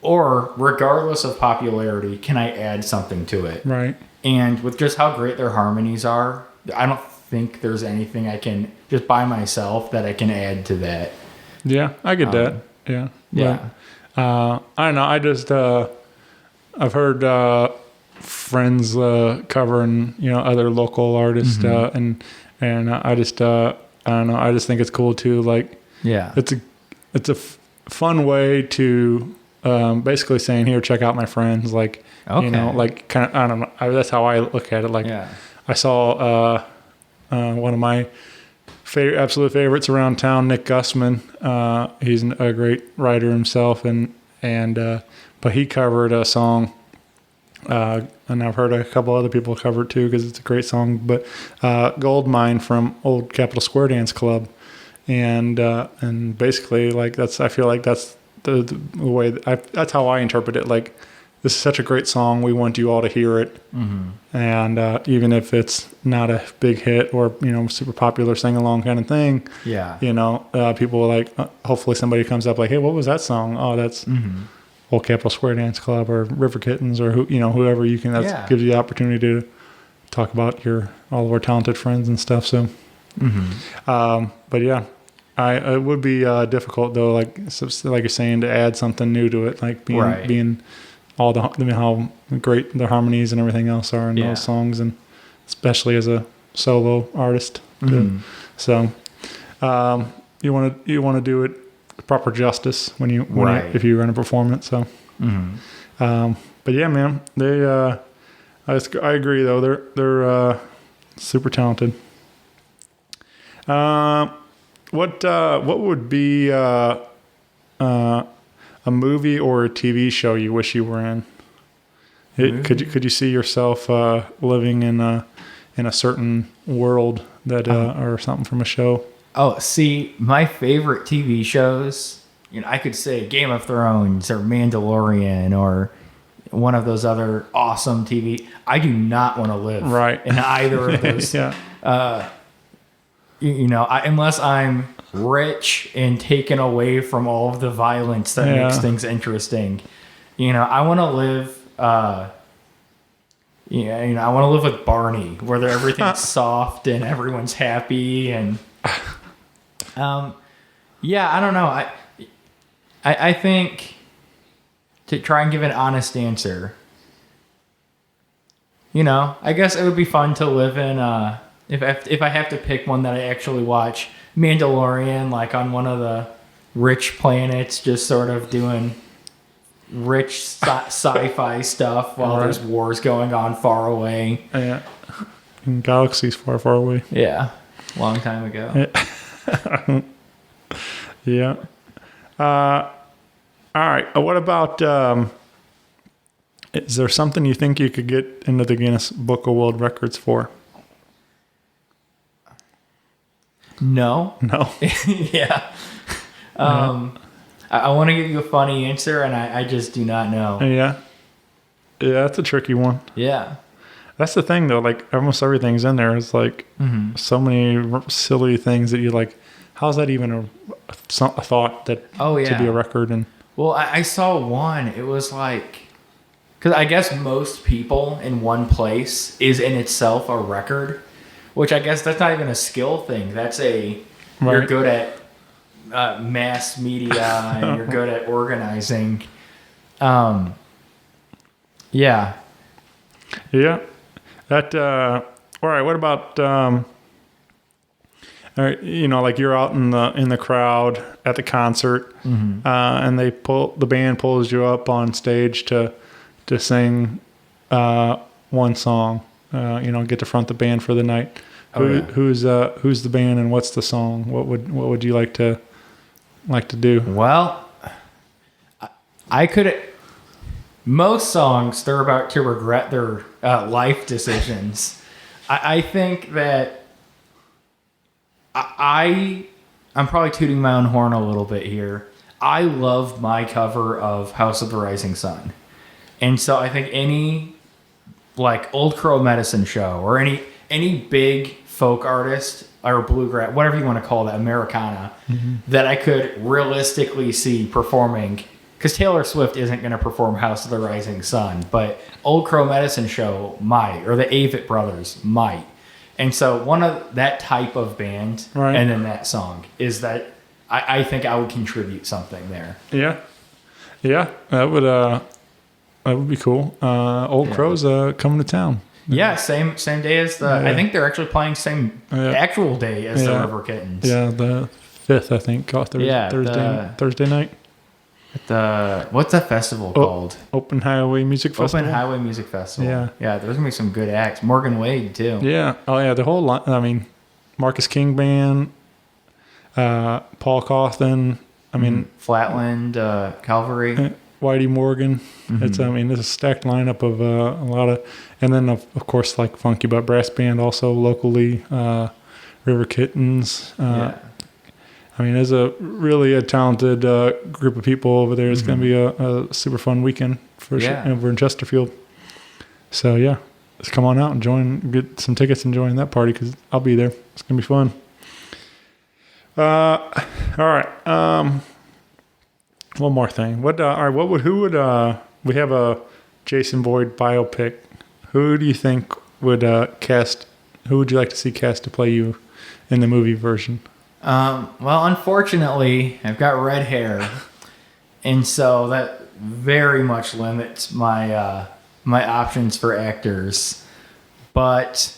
or regardless of popularity, can I add something to it? Right. And with just how great their harmonies are, I don't think there's anything I can just by myself that I can add to that. Yeah, I get that. Yeah. Yeah. But, I don't know. I just I've heard friends covering other local artists and I just I don't know. I just think it's cool too. Like it's a fun way to basically saying, here, check out my friends. Like like kind of I don't know. That's how I look at it. Like I saw one of my absolute favorites around town, Nick Gussman. He's a great writer himself, but he covered a song, and I've heard a couple other people cover it too because it's a great song. But Gold Mine from Old Capitol Square Dance Club, and basically like I feel like that's the way that's how I interpret it. Like, this is such a great song. We want you all to hear it. And even if it's not a big hit or, super popular sing-along kind of thing, people will like, hopefully somebody comes up like, hey, what was that song? Oh, that's Old Capitol Square Dance Club or River Kittens or whoever you can, gives you the opportunity to talk about all of our talented friends and stuff. So, but yeah, it would be difficult though, like you're saying, to add something new to it, like being all how great the harmonies and everything else are in those songs, and especially as a solo artist. So you want to do it proper justice if you run a performance. So, but yeah, man, they I agree though, they're super talented. What would be a movie or a TV show you wish you were in? Could you see yourself living in a certain world that or something from a show? Oh, see, my favorite TV shows, I could say Game of Thrones or Mandalorian or one of those other awesome TV. I do not want to live in either of those. Unless I'm rich and taken away from all of the violence that makes things interesting. I want to live I want to live with Barney, where everything's soft and everyone's happy, and I don't know. I think, to try and give an honest answer, I guess it would be fun to live in if I have to pick one that I actually watch, Mandalorian, like on one of the rich planets, just sort of doing rich sci-fi stuff while there's wars going on far away. Yeah. In galaxies far, far away. Yeah. Long time ago. Yeah. All right. What about, is there something you think you could get into the Guinness Book of World Records for? No. Yeah. I want to give you a funny answer, and I just do not know. Yeah, that's a tricky one. Yeah. That's the thing, though. Like, almost everything's in there. It's like so many silly things that you're like, how's that even a thought that to be a record? And well, I saw one. It was like, because I guess most people in one place is in itself a record. Which I guess that's not even a skill thing. That's you're good at mass media and you're good at organizing. Yeah. Yeah. That, all right. What about, all right, like you're out in the crowd at the concert, and the band pulls you up on stage to sing one song, get to front the band for the night. Who's the band and what's the song? What would you like to do? Well, I could. Most songs they're about to regret their life decisions. I think that I'm probably tooting my own horn a little bit here. I love my cover of House of the Rising Sun, and so I think any like Old Crow Medicine Show or any big folk artist or bluegrass, whatever you want to call that, Americana, that I could realistically see performing. Because Taylor Swift isn't going to perform House of the Rising Sun, but Old Crow Medicine Show might, or the Avett Brothers might. And so one of that type of band, right. And then that song, is that I think I would contribute something there. Yeah. That would be cool. Old Crow's coming to town. Yeah, same day as the. I think they're actually playing same actual day as the River Kittens. Yeah, the 5th, I think. Thursday night. What's that festival called? Open Highway Music Festival. Open Highway Music Festival. Yeah. There's gonna be some good acts. Morgan Wade too. Yeah. Oh yeah. The whole line. I mean, Marcus King Band, Paul Cawthon. I mean, Flatland, Calvary, Whitey Morgan. It's it's a stacked lineup of a lot of, and then of course like Funky Butt Brass Band also locally, River Kittens. I mean, there's a really talented group of people over there. It's going to be a super fun weekend for sure over in Chesterfield. So yeah, just come on out and get some tickets and join that party because I'll be there. It's going to be fun. All right. One more thing. We have a Jason Boyd biopic. Who do you think would cast? Who would you like to see cast to play you in the movie version? Well, unfortunately, I've got red hair, and so that very much limits my my options for actors. But,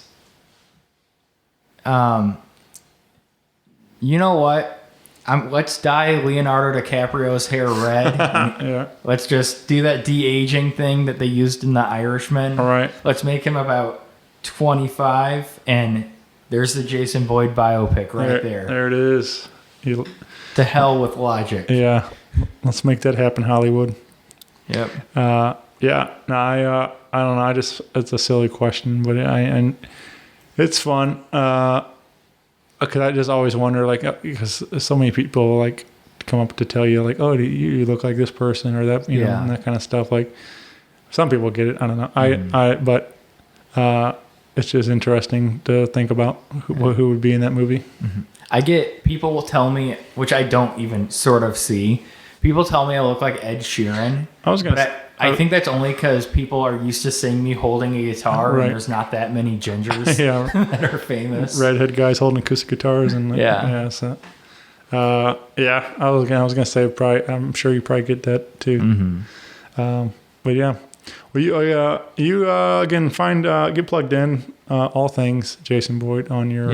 you know what? Let's dye Leonardo DiCaprio's hair red. Yeah. Let's just do that de-aging thing that they used in The Irishman. All right. Let's make him about 25 and. There's the Jason Boyd biopic right there. There it is. To hell with logic. Yeah. Let's make that happen, Hollywood. Yep. Yeah. No, I don't know. It's a silly question, but and it's fun. Because I just always wonder, like, because so many people like come up to tell you, like, oh, you look like this person or that, you know, and that kind of stuff. Like, some people get it. I don't know. But it's just interesting to think about who would be in that movie. Mm-hmm. I get people will tell me, which I don't even sort of see. People tell me I look like Ed Sheeran. I think that's only because people are used to seeing me holding a guitar, and there's not that many gingers that are famous. Redhead guys holding acoustic guitars and So, I was gonna say probably. I'm sure you probably get that too. Mm-hmm. But yeah. Well, you again get plugged in all things Jason Boyd on your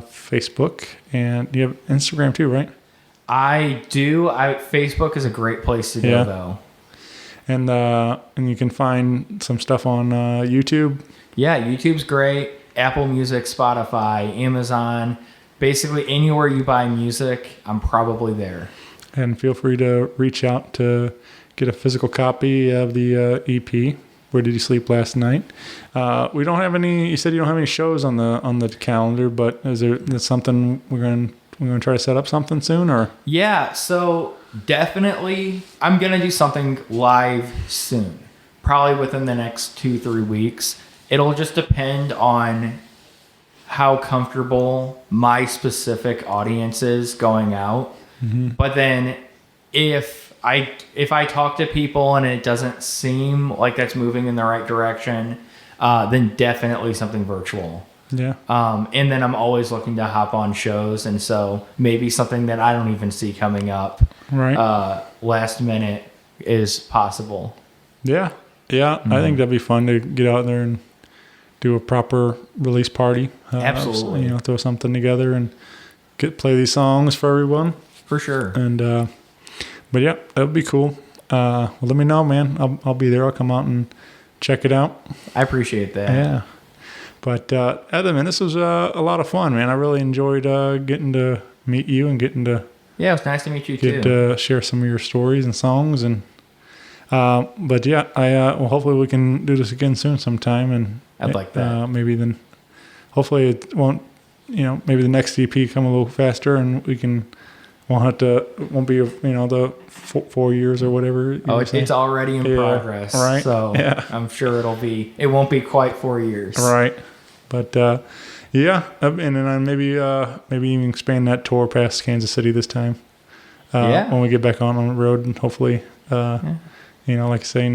Facebook, and you have Instagram too, right? I do. Facebook is a great place to go though, and you can find some stuff on YouTube. Yeah, YouTube's great. Apple Music, Spotify, Amazon, basically anywhere you buy music, I'm probably there. And feel free to reach out to get a physical copy of the EP. Where Did You Sleep Last Night? We don't have any. You said you don't have any shows on the calendar, but is there something we're going to try to set up something soon, or? Yeah, so definitely I'm gonna do something live soon, probably within the next 2-3 weeks. It'll just depend on how comfortable my specific audience is going out. Mm-hmm. But then if I talk to people and it doesn't seem like that's moving in the right direction, then definitely something virtual. Yeah. And then I'm always looking to hop on shows, and so maybe something that I don't even see coming up last minute is possible. Yeah. Yeah. Mm-hmm. I think that'd be fun to get out there and do a proper release party. Absolutely. Throw something together and play these songs for everyone. For sure. And but yeah, that would be cool. Well, let me know, man. I'll be there. I'll come out and check it out. I appreciate that. Yeah. But other than this was a lot of fun, man. I really enjoyed getting to meet you and getting to Yeah, it was nice to meet you get too. to share some of your stories and songs. And but yeah, well, hopefully we can do this again soon sometime. And I'd like that. maybe then, hopefully it won't. Maybe the next EP come a little faster, and we won't be the 4 years or whatever. It's already in progress, right? So yeah. I'm sure it won't be quite 4 years, right? But yeah, and then maybe even expand that tour past Kansas City this time. When we get back on the road, and hopefully, like I say,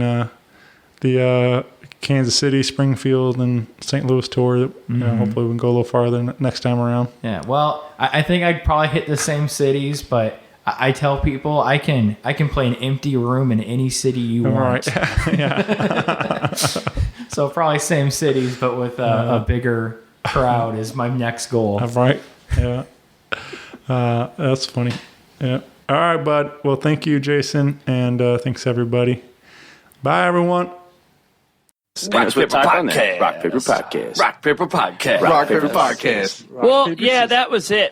the Kansas City, Springfield, and St. Louis tour. Hopefully we can go a little farther next time around. Yeah. Well, I think I'd probably hit the same cities, but I tell people I can play an empty room in any city you want. Right. Yeah. So probably same cities, but with a bigger crowd is my next goal. Right. Yeah. That's funny. Yeah. All right, bud. Well, thank you, Jason, and thanks everybody. Bye, everyone. Rock Paper Podcast. Rock Paper Podcast. Rock Paper Podcast. Rock Paper Podcast. Well, yeah, that was it.